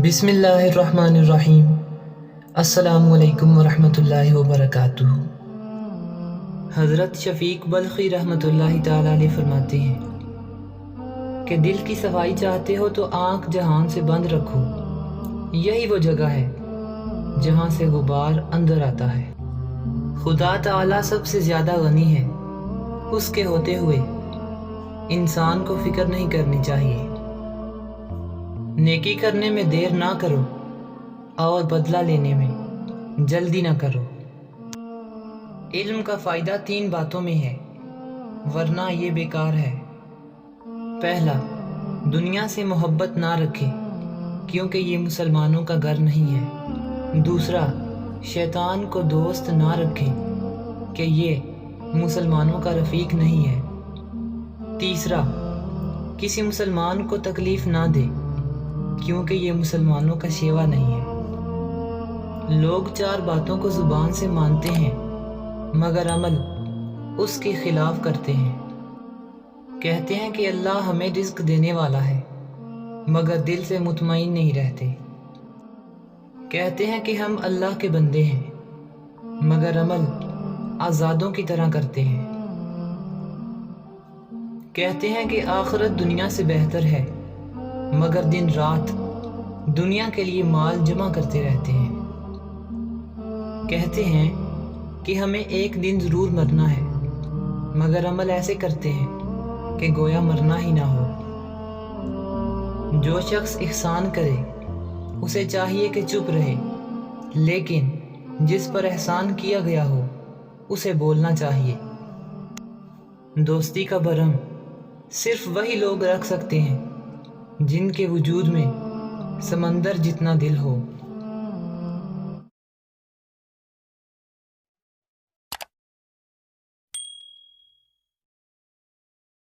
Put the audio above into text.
بسم اللہ الرحمن الرحیم۔ السلام علیکم ورحمۃ اللہ وبرکاتہ۔ حضرت شفیق بلخی رحمۃ اللہ تعالیٰ علیہ فرماتے ہیں کہ دل کی صفائی چاہتے ہو تو آنکھ جہان سے بند رکھو، یہی وہ جگہ ہے جہاں سے غبار اندر آتا ہے۔ خدا تعالیٰ سب سے زیادہ غنی ہے، اس کے ہوتے ہوئے انسان کو فکر نہیں کرنی چاہیے۔ نیکی کرنے میں دیر نہ کرو اور بدلہ لینے میں جلدی نہ کرو۔ علم کا فائدہ 3 باتوں میں ہے، ورنہ یہ بیکار ہے۔ پہلا، دنیا سے محبت نہ رکھے کیونکہ یہ مسلمانوں کا گھر نہیں ہے۔ دوسرا، شیطان کو دوست نہ رکھے کہ یہ مسلمانوں کا رفیق نہیں ہے۔ تیسرا، کسی مسلمان کو تکلیف نہ دے کیونکہ یہ مسلمانوں کا شیوا نہیں ہے۔ لوگ 4 باتوں کو زبان سے مانتے ہیں مگر عمل اس کے خلاف کرتے ہیں۔ کہتے ہیں کہ اللہ ہمیں رزق دینے والا ہے مگر دل سے مطمئن نہیں رہتے۔ کہتے ہیں کہ ہم اللہ کے بندے ہیں مگر عمل آزادوں کی طرح کرتے ہیں۔ کہتے ہیں کہ آخرت دنیا سے بہتر ہے مگر دن رات دنیا کے لیے مال جمع کرتے رہتے ہیں۔ کہتے ہیں کہ ہمیں ایک دن ضرور مرنا ہے مگر عمل ایسے کرتے ہیں کہ گویا مرنا ہی نہ ہو۔ جو شخص احسان کرے اسے چاہیے کہ چپ رہے، لیکن جس پر احسان کیا گیا ہو اسے بولنا چاہیے۔ دوستی کا بھرم صرف وہی لوگ رکھ سکتے ہیں جن کے وجود میں سمندر جتنا دل ہو۔